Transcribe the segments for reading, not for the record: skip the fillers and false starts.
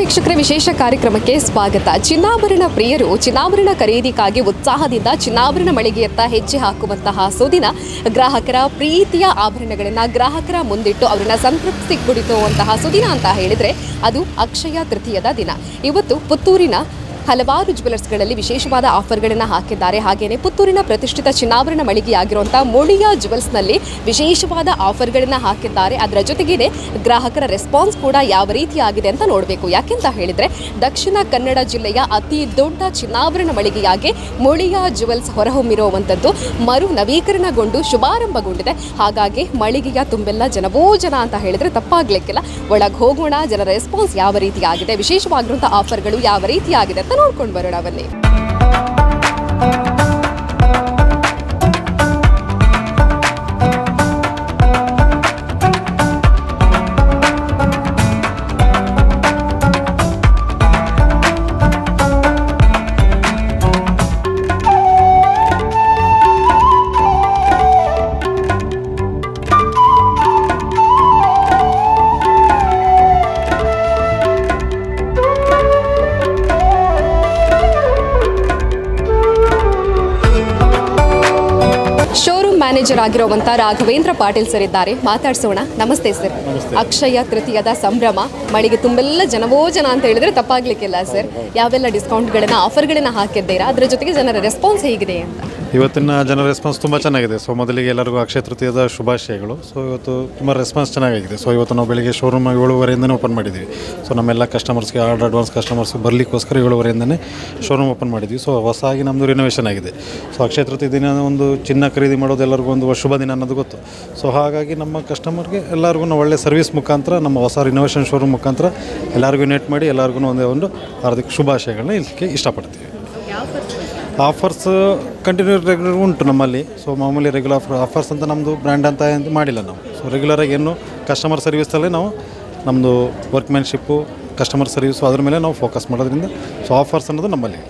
ವೀಕ್ಷಕರ ವಿಶೇಷ ಕಾರ್ಯಕ್ರಮಕ್ಕೆ ಸ್ವಾಗತ. ಚಿನ್ನಾಭರಣ ಪ್ರಿಯರು ಚಿನ್ನಾಭರಣ ಖರೀದಿಗಾಗಿ ಉತ್ಸಾಹದಿಂದ ಚಿನ್ನಾಭರಣ ಮಳಿಗೆಯತ್ತ ಹೆಜ್ಜೆ ಹಾಕುವಂತಹ ಸುದಿನ ಗ್ರಾಹಕರ ಪ್ರೀತಿಯ ಆಭರಣಗಳನ್ನು ಗ್ರಾಹಕರ ಮುಂದಿಟ್ಟು ಅವರನ್ನ ಸಂತೃಪ್ತಿಗೊಳಿಸುವಂತಹ ಸುದಿನ ಅಂತ ಹೇಳಿದರೆ ಅದು ಅಕ್ಷಯ ತೃತೀಯದ ದಿನ. ಇವತ್ತು ಪುತ್ತೂರಿನ ಹಲವಾರು ಜ್ಯುವೆಲರ್ಸ್ಗಳಲ್ಲಿ ವಿಶೇಷವಾದ ಆಫರ್ಗಳನ್ನು ಹಾಕಿದ್ದಾರೆ. ಹಾಗೆಯೇ ಪುತ್ತೂರಿನ ಪ್ರತಿಷ್ಠಿತ ಚಿನ್ನಾಭರಣ ಮಳಿಗೆಯಾಗಿರುವಂಥ ಮುಳಿಯಾ ಜ್ಯುವೆಲ್ಸ್ನಲ್ಲಿ ವಿಶೇಷವಾದ ಆಫರ್ಗಳನ್ನು ಹಾಕಿದ್ದಾರೆ. ಅದರ ಜೊತೆಗೇ ಗ್ರಾಹಕರ ರೆಸ್ಪಾನ್ಸ್ ಕೂಡ ಯಾವ ರೀತಿಯಾಗಿದೆ ಅಂತ ನೋಡಬೇಕು. ಯಾಕೆಂತ ಹೇಳಿದರೆ ದಕ್ಷಿಣ ಕನ್ನಡ ಜಿಲ್ಲೆಯ ಅತಿ ದೊಡ್ಡ ಚಿನ್ನಾಭರಣ ಮಳಿಗೆಯಾಗಿ ಮುಳಿಯಾ ಜ್ಯುವೆಲ್ಸ್ ಹೊರಹೊಮ್ಮಿರುವಂಥದ್ದು ಮರು ನವೀಕರಣಗೊಂಡು ಶುಭಾರಂಭಗೊಂಡಿದೆ. ಹಾಗಾಗಿ ಮಳಿಗೆಯ ತುಂಬೆಲ್ಲ ಜನವೋ ಜನ ಅಂತ ಹೇಳಿದರೆ ತಪ್ಪಾಗಲಿಕ್ಕಿಲ್ಲ. ಒಳಗೆ ಹೋಗೋಣ, ಜನರ ರೆಸ್ಪಾನ್ಸ್ ಯಾವ ರೀತಿಯಾಗಿದೆ, ವಿಶೇಷವಾಗಿರುವಂಥ ಆಫರ್ಗಳು ಯಾವ ರೀತಿಯಾಗಿದೆ ಅಂತ ನೋಡ್ಕೊಂಡು ಬರೋಣ ಬನ್ನಿ. ಮ್ಯಾನೇಜರ್ ಆಗಿರುವಂಥ ರಾಘವೇಂದ್ರ ಪಾಟೀಲ್ ಸರ್ ಇದ್ದಾರೆ, ಮಾತಾಡ್ಸೋಣ. ನಮಸ್ತೆ ಸರ್. ಅಕ್ಷಯ ತೃತೀಯದ ಸಂಭ್ರಮ, ಮಳಿಗೆ ತುಂಬೆಲ್ಲ ಜನವೋ ಜನ ಅಂತ ಹೇಳಿದ್ರೆ ತಪ್ಪಾಗ್ಲಿಕ್ಕಿಲ್ಲ ಸರ್. ಯಾವೆಲ್ಲ ಡಿಸ್ಕೌಂಟ್ಗಳನ್ನು ಆಫರ್ಗಳನ್ನು ಹಾಕಿದ್ದೀರಾ, ಅದರ ಜೊತೆಗೆ ಜನರ ರೆಸ್ಪಾನ್ಸ್ ಹೇಗಿದೆ ಅಂತ? ಇವತ್ತಿನ ಜನರ ರೆಸ್ಪಾನ್ಸ್ ತುಂಬ ಚೆನ್ನಾಗಿದೆ. ಸೊ ಮೊದಲಿಗೆ ಎಲ್ಲರಿಗೂ ಅಕ್ಷಯ ತೃತೀಯದ ಶುಭಾಶಯಗಳು. ಸೊ ಇವತ್ತು ತುಂಬ ರೆಸ್ಪಾನ್ಸ್ ಚೆನ್ನಾಗಿದೆ. ಸೊ ಇವತ್ತು ನಾವು ಬೆಳಿಗ್ಗೆ ಶೋರೂಮ್ 7:30 ಓಪನ್ ಮಾಡಿದ್ದೀವಿ. ಸೊ ನಮ್ಮೆಲ್ಲ ಕಸ್ಟಮರ್ಸ್ಗೆ ಅಡ್ವಾನ್ಸ್ ಕಸ್ಟಮರ್ಸ್ಗೆ ಬರಲಿಕ್ಕೋಸ್ಕರ 7:30 ಶೋರೂಮ್ ಓಪನ್ ಮಾಡಿದ್ವಿ. ಸೊ ಹೊಸದಾಗಿ ನಮ್ಮದು ರಿನೋವೇಷನ್ ಆಗಿದೆ. ಸೊ ಅಕ್ಷಯ ತೃತೀಯ ದಿನ ಒಂದು ಚಿನ್ನ ಖರೀದಿ ಮಾಡೋದು ಎಲ್ಲರಿಗೂ ಒಂದು ಶುಭ ದಿನ ಅನ್ನೋದು ಗೊತ್ತು. ಸೊ ಹಾಗಾಗಿ ನಮ್ಮ ಕಸ್ಟಮರ್ಗೆ ಎಲ್ಲರಿಗೂ ಒಳ್ಳೆ ಸರ್ವಿಸ್ ಮುಖಾಂತರ, ನಮ್ಮ ಹೊಸ ರಿನೋವೇಷನ್ ಶೋರೂಮ್ ಮುಖಾಂತರ ಎಲ್ಲರಿಗೂ ಇನ್ವೈಟ್ ಮಾಡಿ ಎಲ್ಲರಿಗೂ ಒಂದು ಹಾರ್ದಿಕ ಶುಭಾಶಯಗಳನ್ನ ಇಲ್ಲಿಗೆ ಇಷ್ಟಪಡ್ತೀವಿ. ಆಫರ್ಸ್ ರೆಗ್ಯುಲರ್ ಉಂಟು ನಮ್ಮಲ್ಲಿ. ಸೊ ಮಾಮೂಲಿ ರೆಗ್ಯುಲರ್ ಆಫರ್ಸ್ ಅಂತ ನಮ್ಮದು ಬ್ರ್ಯಾಂಡ್ ಅಂತ ಮಾಡಿಲ್ಲ ನಾವು. ಸೊ ರೆಗ್ಯುಲರಾಗಿ ಏನು ಕಸ್ಟಮರ್ ಸರ್ವಿಸಲ್ಲೇ ನಾವು ನಮ್ಮದು ವರ್ಕ್ಮ್ಯಾನ್ಶಿಪ್ಪು, ಕಸ್ಟಮರ್ ಸರ್ವಿಸು ಅದ್ರ ಮೇಲೆ ನಾವು ಫೋಕಸ್ ಮಾಡೋದ್ರಿಂದ ಸೊ ಆಫರ್ಸ್ ಅನ್ನೋದು ನಮ್ಮಲ್ಲಿ.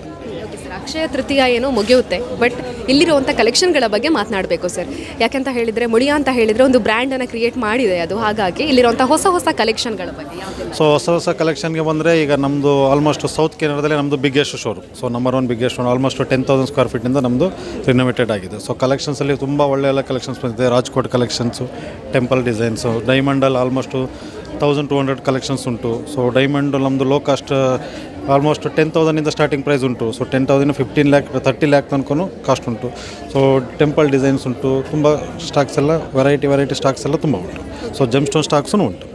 ಅಕ್ಷಯ ತೃತೀಯ ಏನೋ ಮುಗಿಯುತ್ತೆ, ಬಟ್ ಇಲ್ಲಿರುವಂಥ ಕಲೆಕ್ಷನ್ಗಳ ಬಗ್ಗೆ ಮಾತನಾಡಬೇಕು ಸರ್. ಯಾಕೆಂತ ಹೇಳಿದರೆ ಮುಳಿಯಾ ಅಂತ ಹೇಳಿದರೆ ಒಂದು ಬ್ರ್ಯಾಂಡನ್ನು ಕ್ರಿಯೇಟ್ ಮಾಡಿದೆ ಅದು. ಹಾಗಾಗಿ ಇಲ್ಲಿರುವಂಥ ಹೊಸ ಕಲೆಕ್ಷನ್ಗಳ ಬಗ್ಗೆ. ಸೊ ಹೊಸ ಕಲೆಕ್ಷನ್ಗೆ ಬಂದರೆ ಈಗ ನಮ್ಮದು ಆಲ್ಮೋಸ್ಟ್ ಸೌತ್ ಕೆನಡಾದಲ್ಲಿ ನಮ್ಮದು biggest showroom. So number 1 biggest showroom, almost 10,000 square ಫೀಟಿಂದ ನಮ್ಮದು ರಿನೋವೇಟೆಡ್ ಆಗಿದೆ. ಸೊ ಕಲೆಕ್ಷನ್ಸಲ್ಲಿ ತುಂಬ ಒಳ್ಳೆಯ ಕಲೆಕ್ಷನ್ಸ್ ಬಂದಿದೆ. ರಾಜ್ಕೋಟ್ ಕಲೆಕ್ಷನ್ಸು, ಟೆಂಪಲ್ ಡಿಸೈನ್ಸು, ಡೈಮಂಡಲ್ಲಿ ಆಲ್ಮೋಸ್ಟು 1200 ಕಲೆಕ್ಷನ್ಸ್ ಉಂಟು. ಸೊ ಡೈಮಂಡ್ ನಮ್ಮದು low cost almost 10,000 starting price ಉಂಟು. ಸೊ 10,000 15 lakh 30 lakh ತನಕ ಕಾಸ್ಟ್ ಉಂಟು. ಸೊ ಟೆಂಪಲ್ ಡಿಸೈನ್ಸ್ ಉಂಟು, ತುಂಬ ಸ್ಟಾಕ್ಸ್ ಎಲ್ಲ ವೆರೈಟಿ ಸ್ಟಾಕ್ಸ್ ಎಲ್ಲ ತುಂಬ ಉಂಟು. ಸೊ ಜೆಮ್ ಸ್ಟೋನ್ ಸ್ಟಾಕ್ಸೂ ಉಂಟು.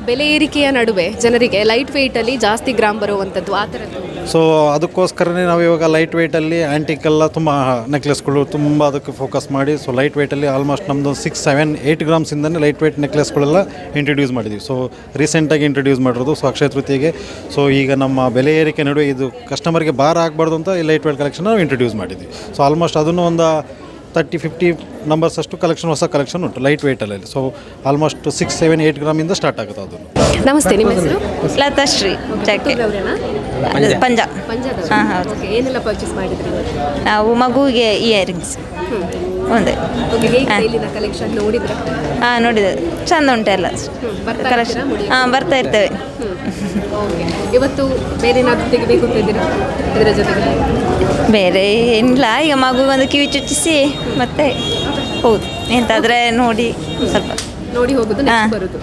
ಬೆಲೆ ಏರಿಕೆಯ ನಡುವೆ ಜನರಿಗೆ ಲೈಟ್ ವೆಯ್ಟಲ್ಲಿ ಜಾಸ್ತಿ ಗ್ರಾಮ್ ಬರುವಂಥದ್ದು ಆ ಥರದ್ದು. ಸೊ ಅದಕ್ಕೋಸ್ಕರನೇ ನಾವು ಇವಾಗ ಲೈಟ್ ವೆಯ್ಟಲ್ಲಿ ಆ್ಯಂಟಿಕೆಲ್ಲ ತುಂಬ ನೆಕ್ಲೆಸ್ಗಳು ತುಂಬ ಅದಕ್ಕೆ ಫೋಕಸ್ ಮಾಡಿ ಸೊ ಲೈಟ್ ವೆಯ್ಟಲ್ಲಿ ಆಲ್ಮೋಸ್ಟ್ ನಮ್ಮದು 6, 7, 8 ಗ್ರಾಮ್ಸಿಂದನೇ ಲೈಟ್ ವೆಯ್ಟ್ ನೆಕ್ಲೆಸ್ಗಳೆಲ್ಲ ಇಂಟ್ರಡ್ಯೂಸ್ ಮಾಡಿದ್ದೀವಿ. ಸೊ ರೀಸೆಂಟಾಗಿ ಇಂಟ್ರಡ್ಯೂಸ್ ಮಾಡಿರೋದು. ಸೊ ಅಕ್ಷಯ ತೃತೀಯಗೆ ಸೊ ಈಗ ನಮ್ಮ ಬೆಲೆ ಏರಿಕೆ ನಡುವೆ ಇದು ಕಸ್ಟಮರ್ಗೆ ಭಾರ ಆಗಬಾರ್ದು ಅಂತ ಈ ಲೈಟ್ ವೆಯ್ಟ್ ಕಲೆಕ್ಷನ್ ನಾವು ಇಂಟ್ರಡ್ಯೂಸ್ ಮಾಡಿದ್ವಿ. ಸೊ ಆಲ್ಮೋಸ್ಟ್ ಅದನ್ನು ಒಂದು 30-50 ನಂಬರ್ಸ್ ಅಷ್ಟು ಕಲೆಕ್ಷನ್, ಹೊಸ ಕಲೆಕ್ಷನ್ ಉಂಟು ಲೈಟ್ ವೆಯ್ಟಲ್ಲಿ. ಸೊ ಆಲ್ಮೋಸ್ಟ್ 6, 7, 8 ಗ್ರಾಮಿಂದ ಸ್ಟಾರ್ಟ್ ಆಗುತ್ತೆ ಅದು. ನಮಸ್ತೆ, ನಿಮ್ಮ ಹೆಸರು? ಲತಾಶ್ರೀ ಪಂಜಾಬ್. ಹಾಂ ಹೌದು. ಏನೆಲ್ಲ ಪರ್ಚೇಸ್ ಮಾಡಿದ್ರಿ? ನಾವು ಮಗುವಿಗೆ ಇಯರಿಂಗ್ಸ್ ಒಂದೇ. ಕಲೆಕ್ಷನ್ ನೋಡಿದ್ರೆ? ಹಾಂ ನೋಡಿದೆ, ಚಂದ ಉಂಟೆಲ್ಲ ಕಲೆಕ್ಷನ್. ಹಾಂ ಬರ್ತಾ ಇರ್ತೇವೆ. ಇವತ್ತು ಬೇರೆ ಏನಾದರೂ ತೆಗಿಬೇಕು ಅಂತ ಇದ್ದೀರಾ ಇದರ ಜೊತೆಗೆ? ಬೇರೆ ಏನಿಲ್ಲ, ಈಗ ಮಗುಗೆ ಒಂದು ಕಿವಿ ಚುಚ್ಚಿಸಿ ಮತ್ತೆ ಹೌದು ಎಂತಾದರೆ ನೋಡಿ ಸ್ವಲ್ಪ ನೋಡಿ ಹೋಗೋದು, ಬರೋದು.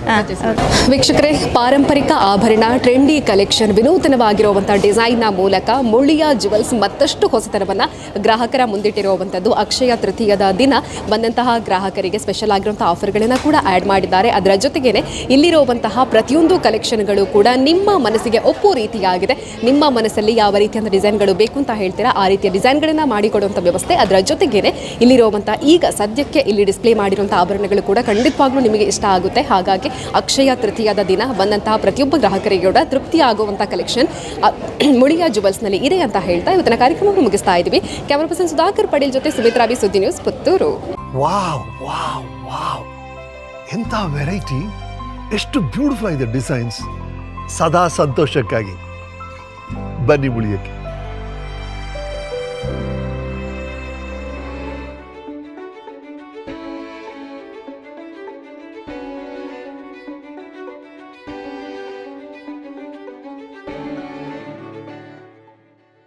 ವೀಕ್ಷಕರೇ, ಪಾರಂಪರಿಕ ಆಭರಣ, ಟ್ರೆಂಡಿ ಕಲೆಕ್ಷನ್, ವಿನೂತನವಾಗಿರುವಂಥ ಡಿಸೈನ್ನ ಮೂಲಕ ಮುಳಿಯಾ ಜ್ಯುವೆಲ್ಸ್ ಮತ್ತಷ್ಟು ಹೊಸತನವನ್ನು ಗ್ರಾಹಕರ ಮುಂದಿಟ್ಟಿರುವಂಥದ್ದು. ಅಕ್ಷಯ ತೃತೀಯದ ದಿನ ಬಂದಂತಹ ಗ್ರಾಹಕರಿಗೆ ಸ್ಪೆಷಲ್ ಆಗಿರುವಂಥ ಆಫರ್ಗಳನ್ನು ಕೂಡ ಆ್ಯಡ್ ಮಾಡಿದ್ದಾರೆ. ಅದರ ಜೊತೆಗೇ ಇಲ್ಲಿರುವಂತಹ ಪ್ರತಿಯೊಂದು ಕಲೆಕ್ಷನ್ಗಳು ಕೂಡ ನಿಮ್ಮ ಮನಸ್ಸಿಗೆ ಒಪ್ಪೋ ರೀತಿಯಾಗಿದೆ. ನಿಮ್ಮ ಮನಸ್ಸಲ್ಲಿ ಯಾವ ರೀತಿಯ ಡಿಸೈನ್ಗಳು ಬೇಕು ಅಂತ ಹೇಳ್ತೀರಾ ಆ ರೀತಿಯ ಡಿಸೈನ್ಗಳನ್ನು ಮಾಡಿಕೊಡುವಂಥ ವ್ಯವಸ್ಥೆ. ಅದರ ಜೊತೆಗೇ ಇಲ್ಲಿರುವಂಥ ಈಗ ಸದ್ಯಕ್ಕೆ ಇಲ್ಲಿ ಡಿಸ್ಪ್ಲೇ ಮಾಡಿರುವಂಥ ಆಭರಣಗಳು ಕೂಡ ಖಂಡಿತವಾಗ್ಲೂ ನಿಮಗೆ ಇಷ್ಟ ಆಗುತ್ತೆ. ಹಾಗಾಗಿ ಅಕ್ಷಯ ತೃತೀಯದ ದಿನ ಬಂದಂತಹ ಪ್ರತಿಯೊಬ್ಬ ಗ್ರಾಹಕರಿಗೆ ಕೂಡ ತೃಪ್ತಿಯಾಗುವಂಥ ಕಲೆಕ್ಷನ್ ಮುಳಿಯಾ ಜ್ಯುವೆಲ್ಸ್ನಲ್ಲಿ ಇದೆ ಅಂತ ಹೇಳ್ತಾ ಇವತ್ತಿನ ಕಾರ್ಯಕ್ರಮವನ್ನು ಮುಗಿಸ್ತಾ ಇದ್ದೀವಿ. ಕ್ಯಾಮರಾ ಪರ್ಸನ್ ಸುಧಾಕರ್ ಪಡೀಲ್ ಜೊತೆ ಸುಮಿತ್ರಾ ಬಿ, ಸುದ್ದಿ news, Puttur. Wow wow wow, ಎಂಥ ವೆರೈಟಿ, ಎಷ್ಟು ಬ್ಯೂಟಿಫುಲ್ ಆಗಿದೆ ಡಿಸೈನ್ಸ್. ಸದಾ ಸಂತೋಷಕ್ಕಾಗಿ ಬನ್ನಿ ಮುಳಿಯಕ್ಕೆ.